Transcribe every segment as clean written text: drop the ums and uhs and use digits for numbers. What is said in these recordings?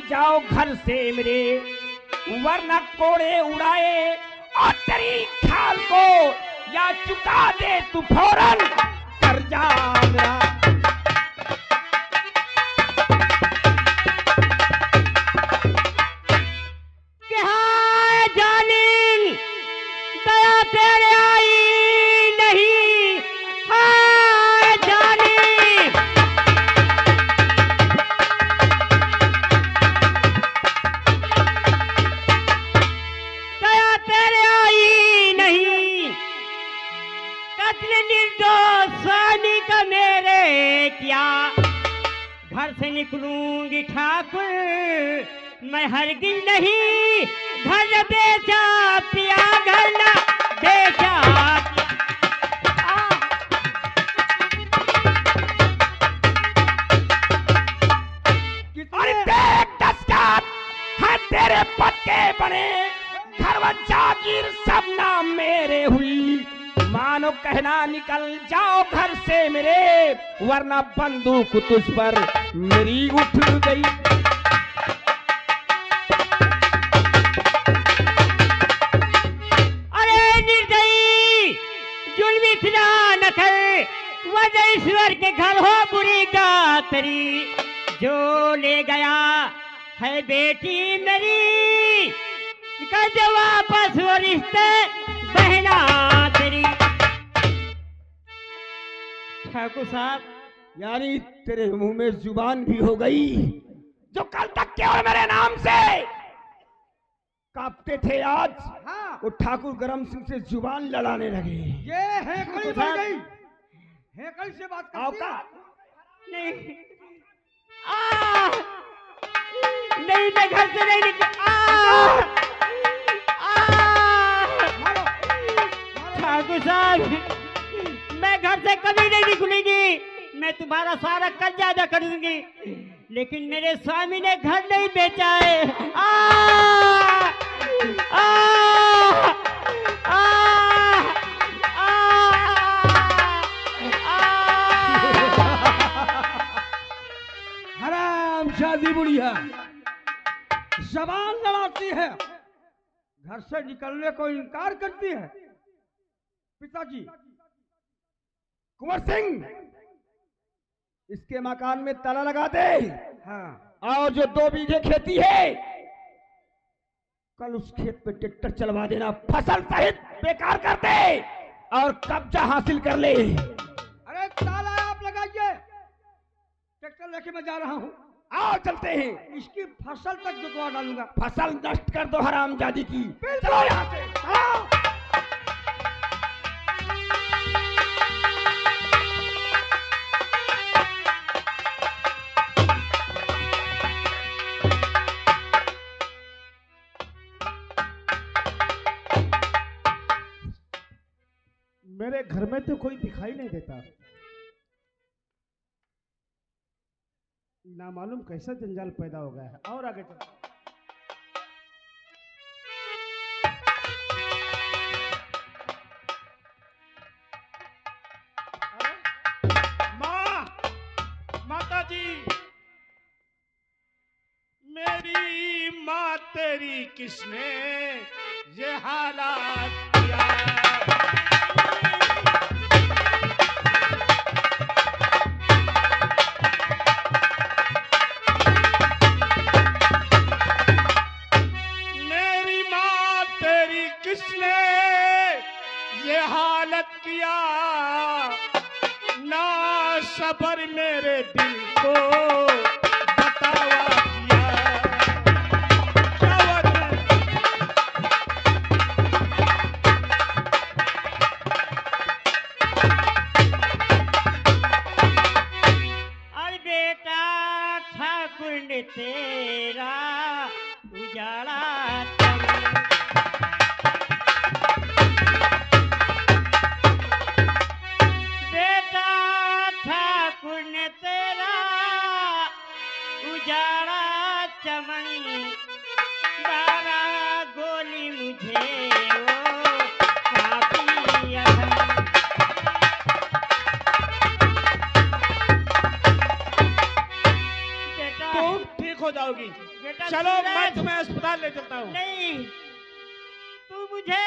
जाओ घर से मेरे, वरना कोड़े उड़ाए और तेरी खाल को या चुका दे तू फौरन कर्जा मेरा। घर से निकलूंगी ठाकुर मैं हरगिज नहीं, घर बेचा पिया घर ना बेचा। अरे देख दस्तखत है तेरे पक्के बने, घर व जागीर सब नाम मेरे हुई, मानो कहना निकल जाओ घर से मेरे, वरना बंदूक तुझ पर मेरी उठ गई। अरे निर्दयी जुल्मी खिलानत है, वजह ईश्वर के घर हो बुरी गातरी, जो ले गया है बेटी मेरी, कर दे वापस वो रिश्ते बहना तेरी। ठाकुर साहब, यानी तेरे मुंह में जुबान भी हो गई, जो कल तक केवल मेरे नाम से कांपते थे, आज हाँ। वो ठाकुर गरम सिंह से जुबान लड़ाने लगे। ये हैकल बन गई, हैकल से बात करती है। नहीं नहीं, मैं घर से नहीं निकल। ठाकुर साहब, मैं घर से कभी नहीं निकलूंगी, मैं तुम्हारा सारा कर्जा अदा कर दूंगी, लेकिन मेरे स्वामी ने घर नहीं बेचा है। हराम शादी बुढ़िया जबान लड़ाती है, घर से निकलने को इनकार करती है। पिताजी, कुंवर सिंह, इसके मकान में ताला लगा दे। हाँ। और जो 2 बीघे खेती है, कल उस खेत पे ट्रैक्टर चलवा देना, फसल सहित बेकार कर दे और कब्जा हासिल कर ले। अरे ताला आप लगाइए, ट्रैक्टर लेके मैं जा रहा हूँ। आओ चलते हैं, इसकी फसल तक जुतवा डालूंगा। फसल नष्ट कर दो हरामजादी की। चलो यहाँ से। आओ। मेरे घर में तो कोई दिखाई नहीं देता, ना मालूम कैसा जंजाल पैदा हो गया है। और आगे चलो। माता जी, मेरी माँ तेरी किसने ये हालात किया? किया ना सबर मेरे दिल को बतावा किया। अरे बेटा ठाकुर ने तेरा उजाला चमन बारा गोली मुझे वो काफी तुम ठीक हो जाओ पाओगी। बेटा चलो मैं सूरज। तुम्हें अस्पताल ले चलता हूँ। नहीं, तू मुझे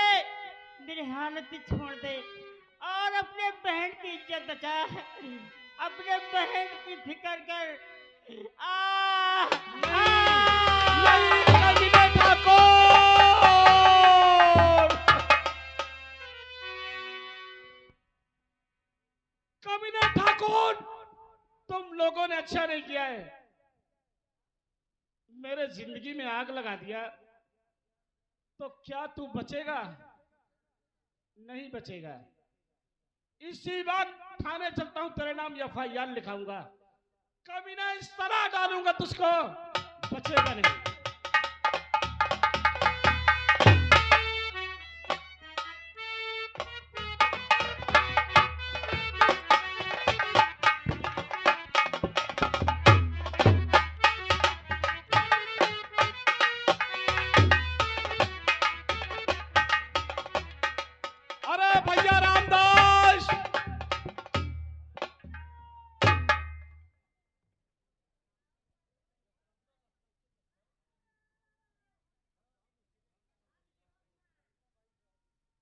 मेरी हालत में छोड़ दे और अपने बहन की इज्जत बचा। अपने बहन की फिक्र कर। नहीं, कमीने ठाकुर! कमीने ठाकुर, तुम लोगों ने अच्छा नहीं किया है। मेरे जिंदगी में आग लगा दिया, तो क्या तू बचेगा? नहीं बचेगा। इसी बात थाने चलता हूं, तेरे नाम FIR लिखाऊंगा। कमीना इस तरह डालूंगा तुझको, बचेगा नहीं। अरे भैया रामदास,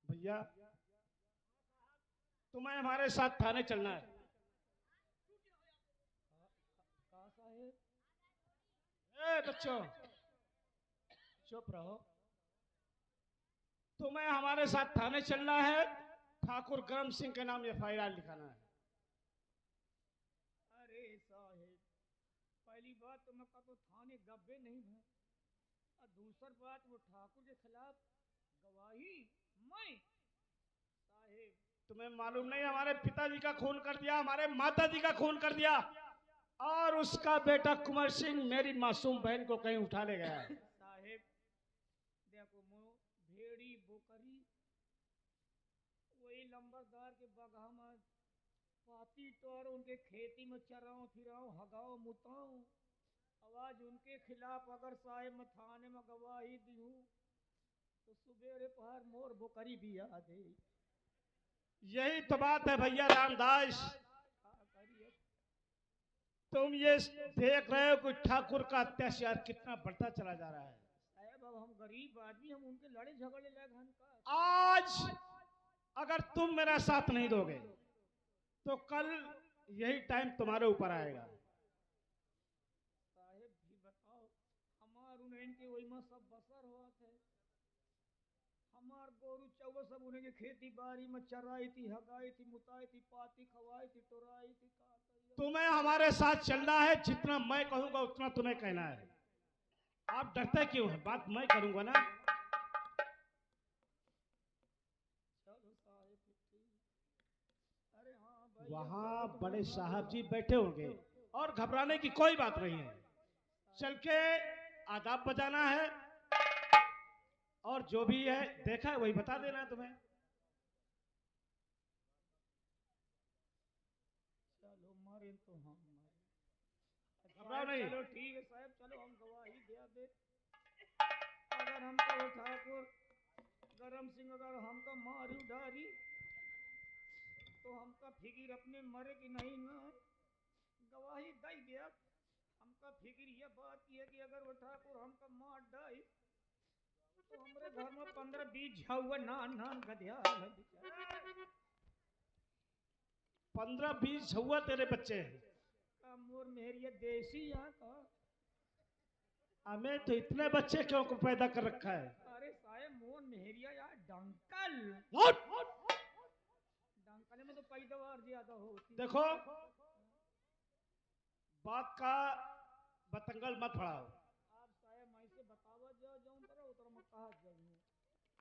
भैया तुम्हें हमारे साथ थाने चलना है। ए बच्चों, चुप रहो। तुम्हें हमारे साथ थाने चलना है। ठाकुर करम सिंह के नाम FIR लिखाना है। अरे साहेब, पहली बात तो मैं कहता थाने गब्बे नहीं है, और दूसरी बात वो ठाकुर के खिलाफ गवाही मैं साहेब। तुम्हें मालूम नहीं, हमारे पिताजी का खून कर दिया, हमारे माताजी का खून कर दिया, और उसका बेटा कुंवर सिंह मेरी मासूम बहन को कहीं उठा ले गया है। साहेब देखो, मो भेड़ी बोकरी वही लंबरदार के बगहा में पाती तोड़ उनके खेती में चराऊं फिराऊं हगाऊं मुताऊं, आवाज उनके खिलाफ अगर साहेब मैं थाने में गवाही दूं तो सुबेरे पहर मोर बोकरी भी याद है। यही तो बात है भैया रामदास। क्या करिए तुम ये देख रहे हो कि ठाकुर का अत्याचार कितना बढ़ता चला जा रहा है। साहब, अब हम गरीब आदमी, हम उनके लड़े झगड़े लगे हन का। आज अगर तुम मेरा साथ नहीं दोगे तो कल यही टाइम तुम्हारे ऊपर आएगा। साहेब भी बताओ, हमार उन्हें के वही में सब बसर हुआ थे, हमार गोरू चौवा सब उन्हें के खेती बाड़ी में चराई थी, हगाई थी, मुताई थी, पाती खवाई थी, टोराई थी। का करिए? तुम्हें हमारे साथ चलना है, जितना मैं कहूंगा उतना तुम्हें कहना है। आप डरते क्यों हैं? बात मैं करूंगा ना। चलो साहेब ठीक। अरे हाँ भाई, वहां बड़े साहब जी बैठे होंगे और घबराने की कोई बात नहीं है। चल के आदाब बजाना है, और जो भी है देखा है वही बता देना है तुम्हें। चलो मारे तो हम मारे। घबराओ नहीं। चलो ठीक है साहब, चलो हम गवाही दे। अगर हमको वो ठाकुर करम सिंह अगर हमका मारी डारी तो हमका फिकिर अपने मरे कि नहीं ना गवाही दई दिया। हमका फिकिर ये बात की है कि अगर वो ठाकुर हमका मार डाई तो हमारे घर में 15-20 झाउआ नान गधिया है बेचारा। 15-20 झुआ तेरे बच्चे हैं। का मोर मेरी देसी यहाँ का। हमें तो इतने बच्चे क्यों को पैदा कर रखा है? अरे साहब मोर मेहरिया यार डंकल डंकल में तो पैदावार ज्यादा होती। देखो, बात का बतंगल मत बढ़ाओ। आप साहब मैं से बतावा जाऊं तरह उतर मैं कहा जाऊं।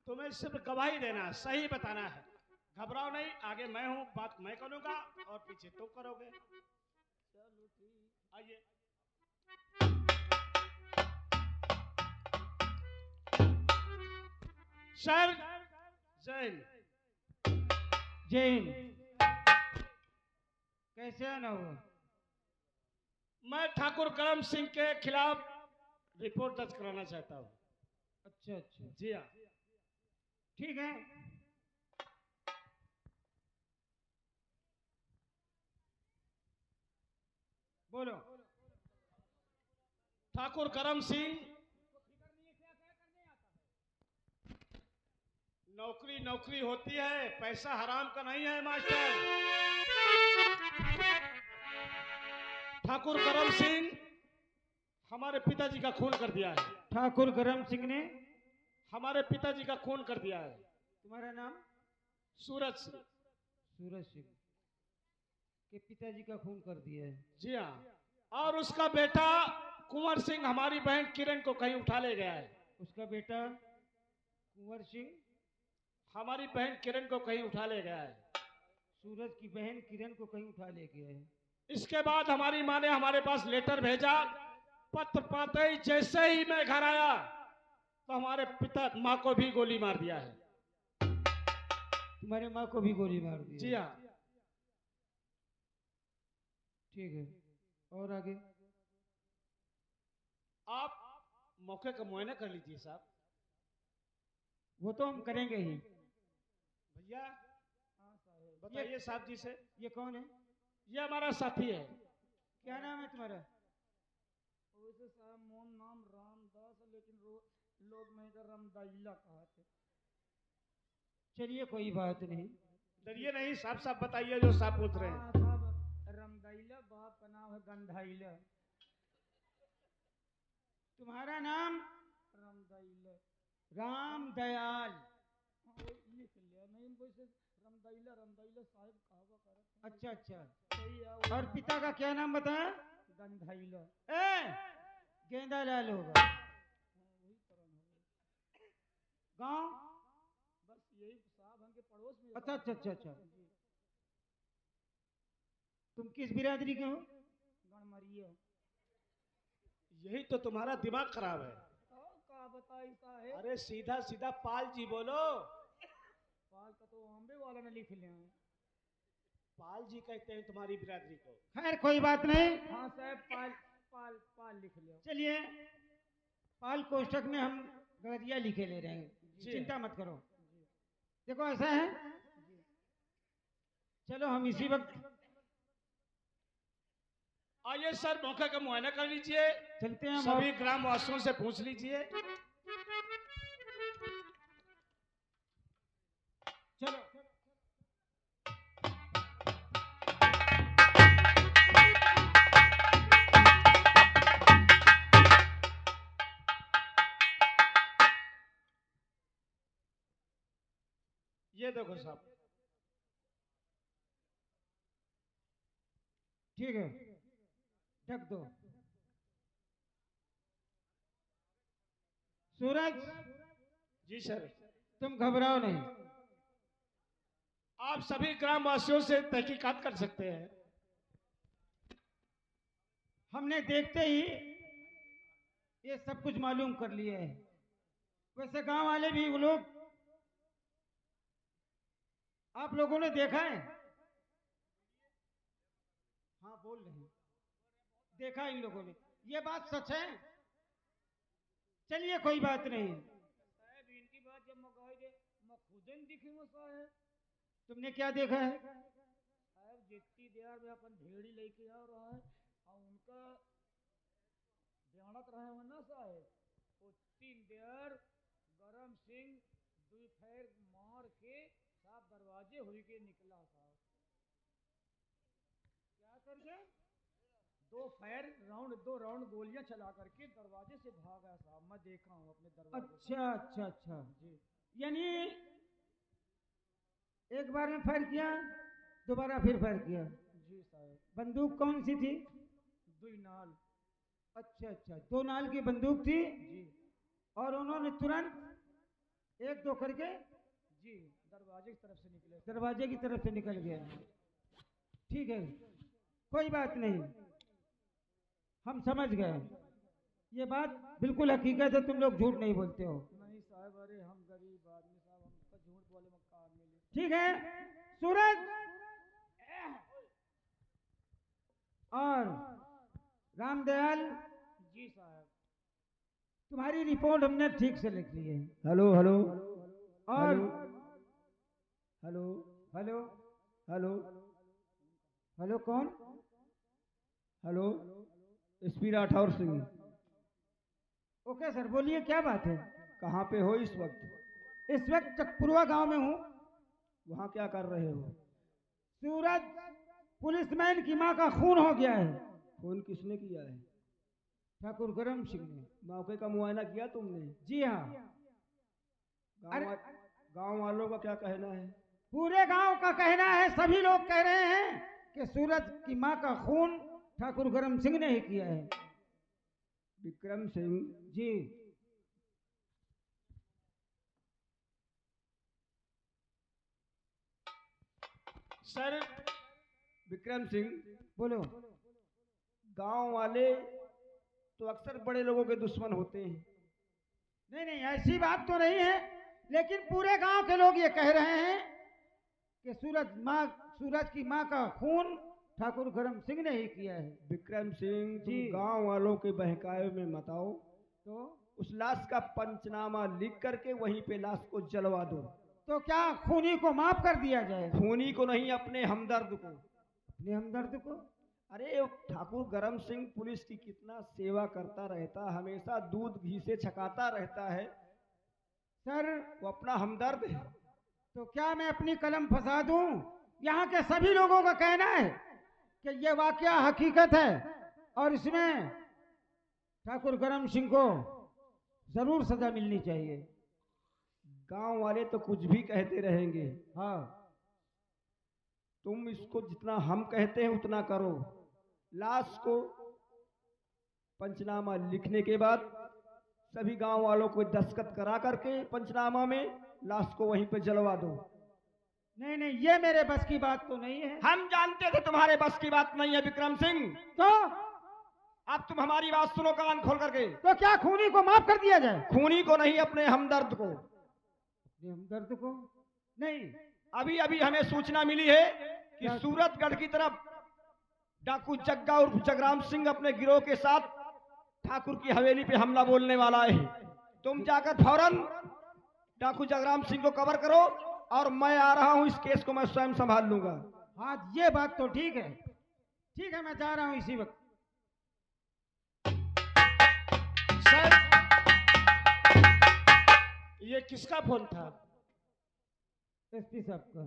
तुम्हें सिर्फ गवाही देना है, सही बताना है। घबराओ नहीं, आगे मैं हूं, बात मैं करूंगा और पीछे तुम करोगे। चलो ठीक। आइए। सर जैन जैन कैसे आना हुआ? मैं ठाकुर करम सिंह के खिलाफ रिपोर्ट दर्ज कराना चाहता हूं। अच्छा अच्छा जी हाँ। ठीक है। बोलो। ठाकुर करम सिंह, नौकरी नौकरी होती है, पैसा हराम का नहीं है मास्टर। ठाकुर करम सिंह हमारे पिताजी का खून कर दिया है। ठाकुर करम सिंह ने हमारे पिताजी का खून कर दिया है। तुम्हारा नाम? सूरज सिंह। सूरज सिंह के पिताजी का खून कर दिया है। जी हाँ, और उसका बेटा कुंवर सिंह हमारी बहन किरण को कहीं उठा ले गया है। उसका बेटा कुंवर सिंह हमारी बहन किरण को कहीं उठा ले गया है। सूरज की बहन किरण को कहीं उठा ले गया है। इसके बाद हमारी माँ ने हमारे पास लेटर भेजा। पत्र पाते ही जैसे ही मैं घर आया तो हमारे पिता माँ को भी गोली मार दिया है। तुम्हारे माँ को भी गोली मार दी? जी हाँ। ठीक है, और आगे? आप मौके का मुआयना कर लीजिए साहब। वो तो हम करेंगे ही। भैया बताइए साहब जी से। ये कौन है? ये हमारा साथी है। क्या नाम है तुम्हारा? वैसे साहब मोम नाम रामदास है, लेकिन लोग मैं इधर रामदाइला कहते। चलिए कोई बात नहीं। डरिए नहीं, साफ साफ बताइए जो साहब पूछ रहे हैं। साहब रामदाइला, बाप का नाम है गंधाइला। तुम्हारा नाम? रामदाइला। राम दयाल। लिख लिया नहीं, वैसे रामदाइला रामदाइला साहब कहावा करत। अच्छा अच्छा, सही है। और पिता का क्या नाम बताया? गंधाइला। ए गेंदा लाल होगा। वही तरह है। गांव? बस यही साहब हमके पड़ोस में। अच्छा अच्छा अच्छा अच्छा। तुम किस बिरादरी के हो? गणमरिया। यही तो तुम्हारा दिमाग खराब है। का बताई साहब? अरे सीधा सीधा पाल जी बोलो। पाल का तो अम्बे वाला ने लिख लिया है। पाल जी कहते हैं तुम्हारी बिरादरी को। खैर कोई बात नहीं। हाँ साहब, पाल पाल पाल लिख लिया। चलिए, पाल कोष्टक में हम गवरिया लिखे ले रहे हैं, चिंता मत करो। देखो ऐसा है, चलो हम इसी वक्त आइए सर, मौके का मुआयना कर लीजिए। चलते हैं। सभी ग्रामवासियों से पूछ लीजिए। चलो। ये देखो साहब। ठीक है, ढक दो। सूरज, जी सर। तुम घबराओ नहीं। आप सभी ग्रामवासियों से तहकीकात कर सकते हैं। हमने देखते ही ये सब कुछ मालूम कर लिया है। वैसे गांव वाले भी वो लोग, आप लोगों ने देखा है? हाँ बोल रहे हैं, देखा इन लोगों ने। ये बात सच है? चलिए कोई बात नहीं। साहब इनकी बात जब मगाई दे, मैं खुद ही दिखी में साहब। तुमने क्या देखा है? साहब जितनी देर में अपन भेड़ी लेके आ रहा है और उनका बयानत रहे हो ना साहब, उतनी देर गरम सिंह दो फैर मार के साहब दरवाजे हुई के निकला साहब। क्या करके? दो राउंड गोलियां चला करके दरवाजे से भागा साहब। मैं देखा हूँ अपने दरवाजे से। अच्छा अच्छा अच्छा, जी यानी एक बार में फायर किया, दोबारा फिर फायर किया। जी साहब। बंदूक कौन सी थी? दुई नाल। अच्छा अच्छा, 2 नाल की बंदूक थी। जी और उन्होंने तुरंत 1-2 करके जी दरवाजे की तरफ से निकले। दरवाजे की तरफ से निकल गया। ठीक है, कोई बात नहीं, हम समझ गए। ये बात बिल्कुल हकीकत है, तुम लोग झूठ नहीं बोलते हो। नहीं साहब, अरे हम गरीब आदमी साहब, हमका झूठ बोले में काम मिले। ठीक है सूरज और रामदयाल, जी साहब। तुम्हारी रिपोर्ट हमने ठीक से लिख ली है। हेलो हेलो और हेलो हेलो हेलो हेलो कौन? Hello SP Rathore Singh. Okay sir, बोलिए क्या बात है। कहाँ पे हो इस वक्त? इस वक्त चकपुरवा गांव में हूँ। वहाँ क्या कर रहे हो? सूरज पुलिसमैन की माँ का खून हो गया है। खून किसने किया है? ठाकुर गरम सिंह ने। मौके का मुआयना किया तुमने? जी हाँ। अरे गांव वालों का क्या कहना है? पूरे गांव का कहना है, सभी लोग कह रहे हैं कि सूरज की माँ का खून ठाकुर गरम सिंह ने ही किया है। विक्रम सिंह जी। सर विक्रम सिंह, बोलो। गांव वाले तो अक्सर बड़े लोगों के दुश्मन होते हैं। नहीं नहीं, ऐसी बात तो नहीं है, लेकिन पूरे गांव के लोग ये कह रहे हैं कि सूरज की माँ का खून ठाकुर गरम सिंह ने ही किया है। विक्रम सिंह, तुम जी। गांव वालों के बहकावे में मत आओ। तो उस लाश का पंचनामा लिख करके वहीं पे लाश को जलवा दो। तो क्या खूनी को माफ कर दिया जाए? खूनी को नहीं, अपने हमदर्द को। अपने हमदर्द को? अरे ठाकुर गरम सिंह पुलिस की कितना सेवा करता रहता, हमेशा दूध घी से छकाता रहता है। सर वो अपना हमदर्द है। तो क्या मैं अपनी कलम फंसा दूं? यहाँ के सभी लोगों का कहना है कि ये वाकया हकीकत है और इसमें ठाकुर गरम सिंह को जरूर सजा मिलनी चाहिए। गांव वाले तो कुछ भी कहते रहेंगे। हाँ, तुम इसको जितना हम कहते हैं उतना करो। लाश को पंचनामा लिखने के बाद सभी गांव वालों को दस्तखत करा करके पंचनामा में लाश को वहीं पे जलवा दो। नहीं नहीं, ये मेरे बस की बात तो नहीं है। हम जानते थे तुम्हारे बस की बात नहीं है विक्रम सिंह। तो अब तुम हमारी बात सुनो कान खोल करके। तो क्या खूनी को माफ कर दिया जाए? खूनी को नहीं, अपने हमदर्द को। अपने हमदर्द को नहीं। अभी अभी हमें सूचना मिली है कि क्या? सूरतगढ़ की तरफ डाकू जग्गा और जगराम सिंह अपने गिरोह के साथ ठाकुर की हवेली पे हमला बोलने वाला है। तुम जाकर फौरन डाकू जगराम सिंह को कवर करो और मैं आ रहा हूं, इस केस को मैं स्वयं संभाल लूंगा। हाँ, ये बात तो ठीक है। ठीक है, मैं जा रहा हूँ इसी वक्त। सर ये किसका फोन था? एसपी साहब का।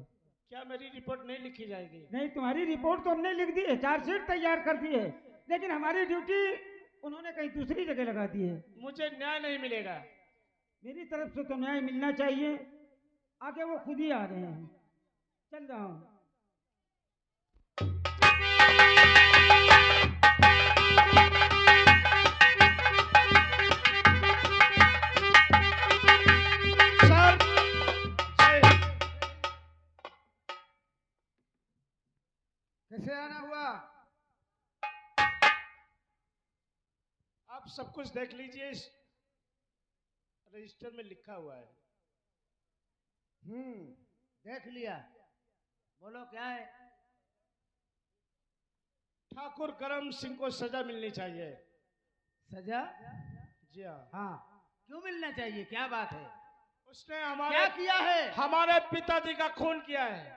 क्या मेरी रिपोर्ट नहीं लिखी जाएगी? नहीं, तुम्हारी रिपोर्ट तो हमने लिख दी है, चार्जशीट तैयार कर दी है, लेकिन हमारी ड्यूटी उन्होंने कहीं दूसरी जगह लगा दी है। मुझे न्याय नहीं मिलेगा। मेरी तरफ से तो न्याय मिलना चाहिए। आगे वो खुद ही आ रहे हैं। चल रहा हूँ। सर कैसे आना हुआ? आप सब कुछ देख लीजिए, इस रजिस्टर में लिखा हुआ है। देख लिया। बोलो क्या है? ठाकुर गरम सिंह को सजा मिलनी चाहिए। सजा? जी हाँ। हाँ, क्यों मिलना चाहिए? क्या बात है? उसने हमारे क्या किया है? हमारे पिताजी का खून किया है।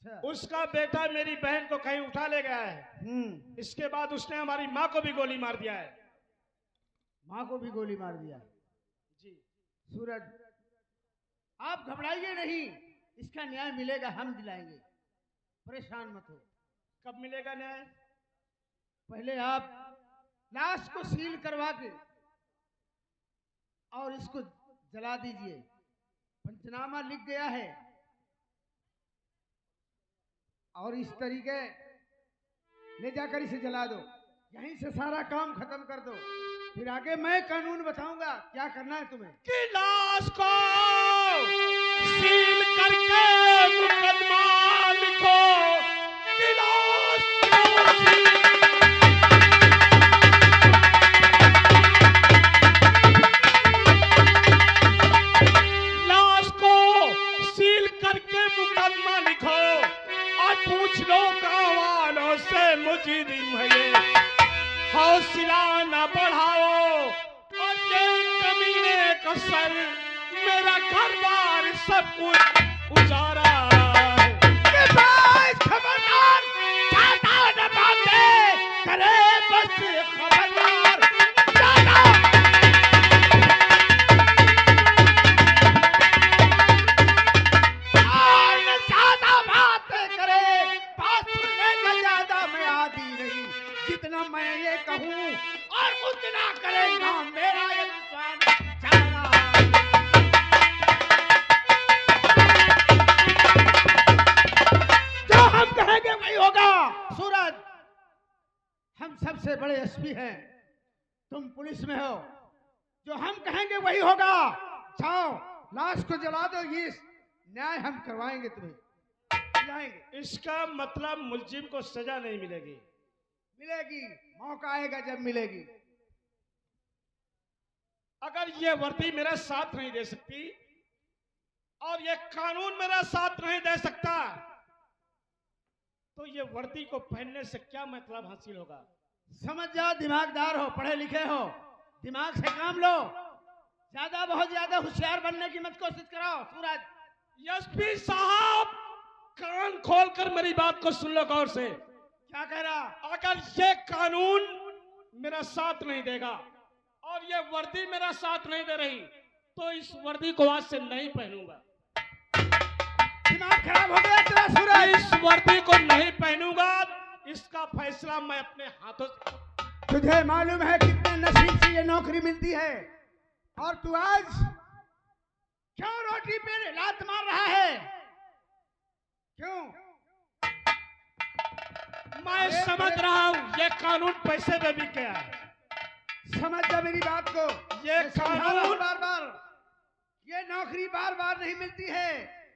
अच्छा। उसका बेटा मेरी बहन को कहीं उठा ले गया है। इसके बाद उसने हमारी माँ को भी गोली मार दिया है। माँ को भी गोली मार दिया? जी। सूरज, आप घबराइए नहीं, इसका न्याय मिलेगा, हम दिलाएंगे, परेशान मत हो। कब मिलेगा न्याय? पहले आप लाश को सील करवा के और इसको जला दीजिए। पंचनामा लिख गया है और इस तरीके ले जाकर इसे जला दो। यहीं से सारा काम खत्म कर दो, फिर आगे मैं कानून बताऊंगा क्या करना है तुम्हें। कि लाश को सील करके मुकदमा लिखो। कि लाश को सील करके मुकदमा लिखो और पूछ लो गाँव वालों से मुजरिम है ये। हौसला न बढ़ाओ और ये कमीने का सर, मेरा घर बार सब कुछ उजाड़ा है। ये भाई खबरदार, ज्यादा न बातें करे, बस खबरदार, ज्यादा भी हैं। तुम पुलिस में हो, जो हम कहेंगे वही होगा। जाओ लाश को जला दो, ये न्याय हम करवाएंगे, तुम्हें दिलाएंगे। इसका मतलब मुलजिम को सजा नहीं मिलेगी? मिलेगी, मौका आएगा जब मिलेगी। अगर ये वर्दी मेरा साथ नहीं दे सकती और ये कानून मेरा साथ नहीं दे सकता, तो ये वर्दी को पहनने से क्या मतलब हासिल होगा? समझ जाओ, दिमागदार हो, पढ़े लिखे हो, दिमाग से काम लो। ज्यादा बहुत ज्यादा होशियार बनने की मत कोशिश करो। सूरज। एसपी साहब, कान खोलकर मेरी बात को सुन लो गौर से। क्या कह रहा? अगर ये कानून मेरा साथ नहीं देगा और ये वर्दी मेरा साथ नहीं दे रही, तो इस वर्दी को आज से नहीं पहनूंगा। दिमाग खराब हो गया तेरा सूरज। इस वर्दी को नहीं पहनूंगा, इसका फैसला मैं अपने हाथों से। तुझे मालूम है कितने नसीब से ये नौकरी मिलती है, और तू आज क्यों रोटी पे लात मार रहा है? क्यों? मैं समझ रहा हूं ये कानून पैसे में बिक गया है। समझ जा मेरी बात को। ये कानून बार बार, ये नौकरी बार बार नहीं मिलती है।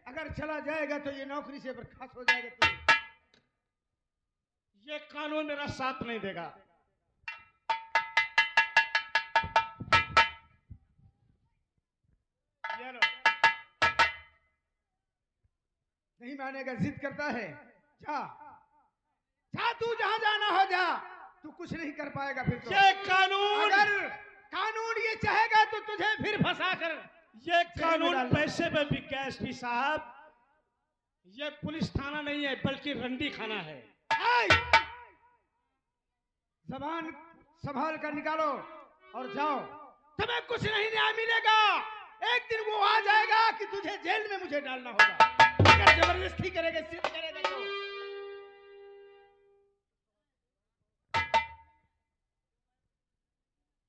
अगर चला जाएगा तो ये नौकरी से बर्खास्त हो जाएगा तू। ये कानून मेरा साथ नहीं देगा। ये लो। नहीं मानेगा, जिद करता है। जा जा, तू जहां जाना हो जा, तू कुछ नहीं कर पाएगा फिर तो। ये कानून, अगर कानून ये चाहेगा तो तुझे फिर फंसा कर। ये कानून पैसे में बिक गया एसपी साहब। ये पुलिस थाना नहीं है, बल्कि रंडी खाना है। जबान संभाल कर निकालो और जाओ। तुम्हें कुछ नहीं न्याय मिलेगा। एक दिन वो आ जाएगा कि तुझे जेल में मुझे डालना होगा। अगर जबरदस्ती करेगा, जिद करेगा तो।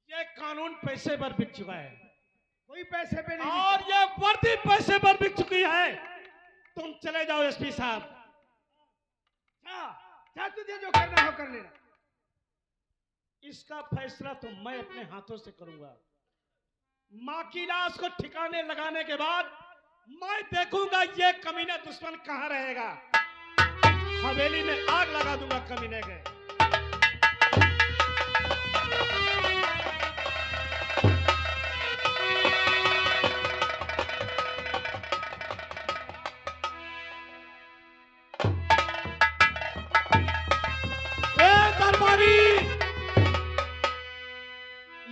ये कानून पैसे पर बिक चुका है। कोई पैसे पे नहीं और ये वर्दी पैसे पर बिक चुकी है। तुम चले जाओ एसपी साहब। जा, तुझे जो करना हो कर लेना। इसका फैसला तो मैं अपने हाथों से करूंगा। मां की लाश को ठिकाने लगाने के बाद मैं देखूंगा ये कमीना दुश्मन कहां रहेगा। हवेली में आग लगा दूंगा कमीने के।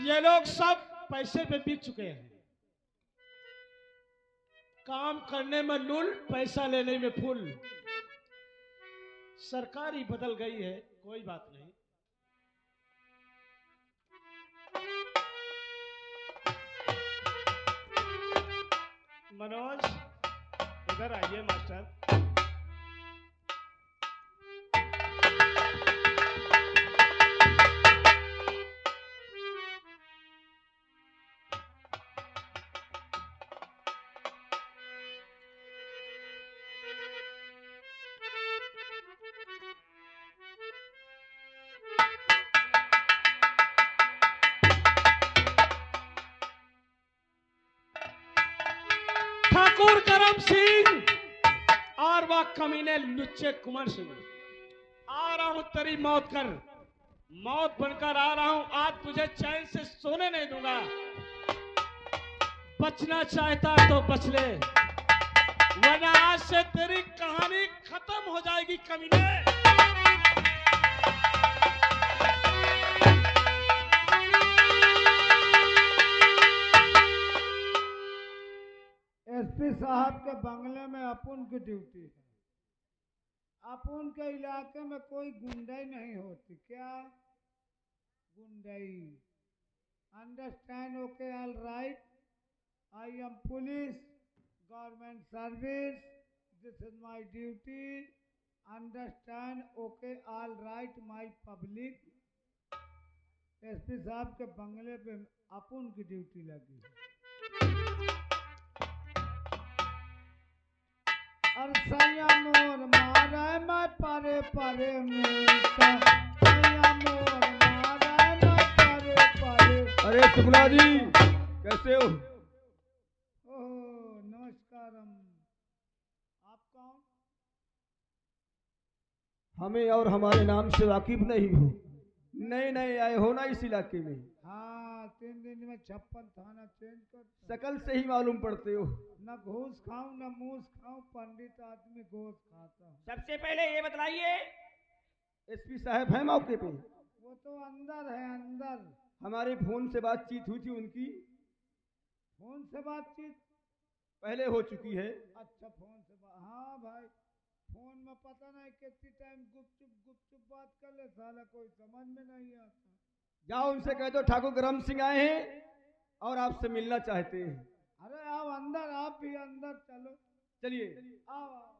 ये लोग सब पैसे पे बिक चुके हैं। काम करने में लुल, पैसा लेने में फुल। सरकार ही बदल गई है, कोई बात नहीं। मनोज, इधर आइए मास्टर। ठाकुर करम सिंह और वह कमीने लुच्चे कुमार सिंह, आ रहा हूं तेरी मौत कर। मौत बनकर आ रहा हूं। आज तुझे चैन से सोने नहीं दूंगा। बचना चाहता तो बच ले, वरना आज से तेरी कहानी खत्म हो जाएगी कमीने। एसपी साहब के बंगले में अपुन की ड्यूटी है। अपुन के इलाके में कोई गुंडाई नहीं होती। क्या गुंडाई? Understand? Okay, all right. I am police, government service, this is my duty. Understand? Okay, all right my public. SP साहब के बंगले पे अपुन की ड्यूटी लगी है। अरसैया मोर मारे मैं परे परे में, सैया मोर मारे मैं अरे शुक्ला जी कैसे हो? ओह नमस्कारम। आप कौन? हमें और हमारे नाम से वाकिफ नहीं हो? नए नए आए हो ना इस इलाके में? हाँ 3 दिन में 56 थाना चेंज कर। शकल से ही मालूम पड़ते हो। न घूस खाऊं न मूस खाऊं, पंडित आदमी गोश खाता हूँ। सबसे पहले ये बतलाइए, एसपी साहब हैं मौके पे? वो तो अंदर है अंदर। हमारे फोन से बातचीत हुई थी उनकी, फोन से बातचीत? पहले हो चुकी है। अच्छा फोन से हाँ भाई, फोन में पता नहीं कितनी टाइम गुपचुप बात कर ले, साला कोई समझ में नहीं आता। जाओ उनसे कह दो ठाकुर गरम सिंह आए हैं और आपसे मिलना चाहते हैं। अरे आओ अंदर, आप भी अंदर चलो। चलिए। आओ आओ।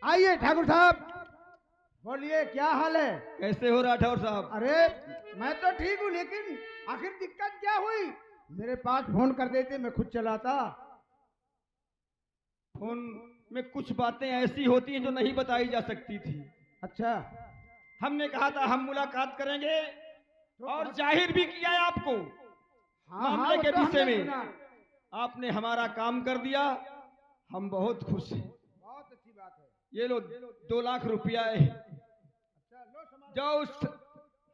आइए ठाकुर साहब, बोलिए क्या हाल है? कैसे हो राठौर साहब? अरे मैं तो ठीक हूँ, लेकिन आखिर दिक्कत क्या हुई? मेरे पास फोन कर देते, मैं खुद चलाता। फोन में कुछ बातें ऐसी होती हैं जो नहीं बताई जा सकती थी। अच्छा, हमने कहा था हम मुलाकात करेंगे और जाहिर भी किया है आपको मामले वो के तो विषय हमने में। सुना। आपने हमारा काम कर दिया, हम बहुत खुश हैं। बहुत अच्छी बात है। ये लो 2 लाख रुपया है। अच्छा लो समारोह। जो उस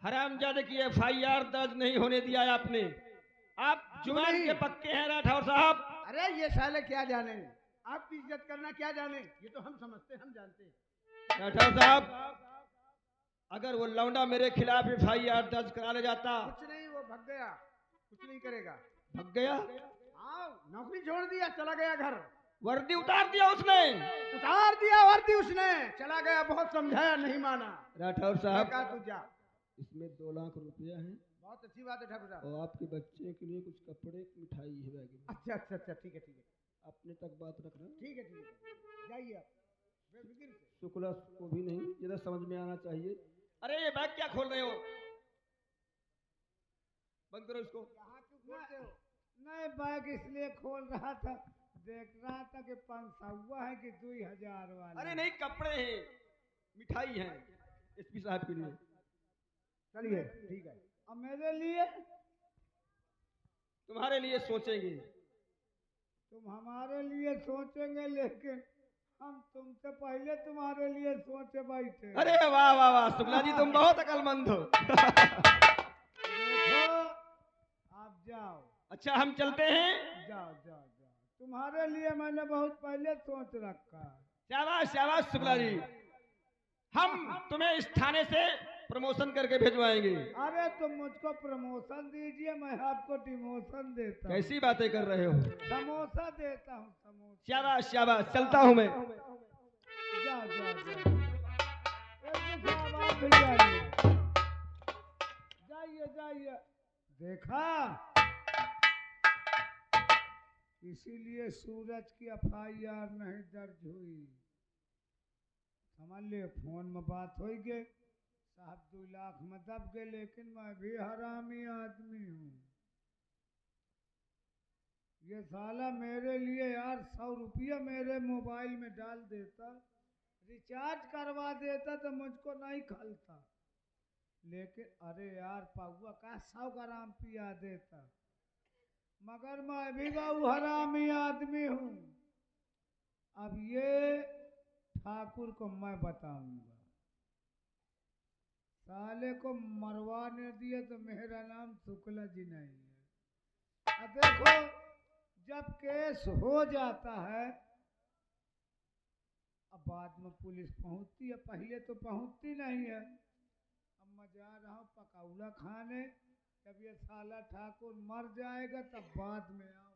हरामजादे की FIR दर्ज नहीं होने दिया है आपने। आप जुबान नहीं। के पक्के हैं राठौर साहब। अरे ये साले क्या जाने, आपकी इज्जत करना क्या जाने, ये तो हम समझते, हम जानते हैं। राठौर साहब अगर वो लौंडा मेरे खिलाफ FIR दर्ज करा ले जाता। कुछ नहीं, वो भग गया, कुछ नहीं करेगा। भग गया? हाँ नौकरी छोड़ दिया, चला गया घर। वर्दी उतार दिया उसने? उतार दिया वर्दी उसने, चला गया। बहुत समझाया, नहीं माना। राठौर मैं साहब कहा तू जा। इसमें 2 लाख रुपया है बहुत अच्छी बात है ठाकुर साहब। और आपके बच्चे के लिए कुछ कपड़े मिठाई है बैग में। अच्छा अच्छा अच्छा, ठीक है ठीक है अपने तक बात रखना। ठीक है ठीक है, जाइए आप बेफिक्र से। शुक्ला को भी नहीं, जरा समझ में आना चाहिए। अरे ये बैग क्या खोल रहे हो? बंद करो इसको। कहाँ क्यों खोलते हो? नहीं बैग इसलिए खोल रहा था, देख रहा था कि 500 है कि 2000 वाला। अरे नहीं कपड़े हैं, मिठाई है एसपी साहब के लिए। चलिए ठीक है। अब मेरे लिए? तुम्हारे लिए सोचेंगे। तुम हमारे लिए सोचेंगे, लेकिन हम तुमसे पहले तुम्हारे लिए सोचे बैठे। अरे वाह वाह वाह शुक्ला जी तुम बहुत अकलमंद हो। देखो आप जाओ। अच्छा हम चलते हैं। जाओ जाओ जाओ, तुम्हारे लिए मैंने बहुत पहले सोच रखा है। शाबाश शाबाश शुक्ला जी, हम तुम्हें इस थाने से प्रमोशन करके भिजवाएंगे। अरे तुम मुझको प्रमोशन दीजिए, मैं आपको डिमोशन देता हूँ। कैसी बातें कर रहे हो? समोसा देता हूँ, समोसा। शाबाश शाबाश, चलता हूँ मैं। जाओ जाओ जाओ, एक साहब आप भी जाइए, जाइए जाइए। देखा, इसीलिए सूरज की FIR नहीं दर्ज हुई। समझ ले, फोन में बात हो गई, साहब 2 लाख में दब गए, लेकिन मैं भी हरामी आदमी हूँ। ये साला मेरे लिए यार 100 रुपया मेरे मोबाइल में डाल देता, रिचार्ज करवा देता तो मुझको नहीं खलता। लेकिन अरे यार पौआ का 100 ग्राम पिया देता, मगर मैं भी बहु हरामी आदमी हूँ। अब ये ठाकुर को मैं बताऊंगा, साले को मरवाने दिए तो मेरा नाम शुक्ला जी नहीं है। अब देखो जब केस हो जाता है, अब बाद में पुलिस पहुंचती है, पहले तो पहुंचती नहीं है। अब मैं जा रहा हूँ पकौड़ा खाने, जब ये साला ठाकुर मर जाएगा तब बाद में आऊंगा।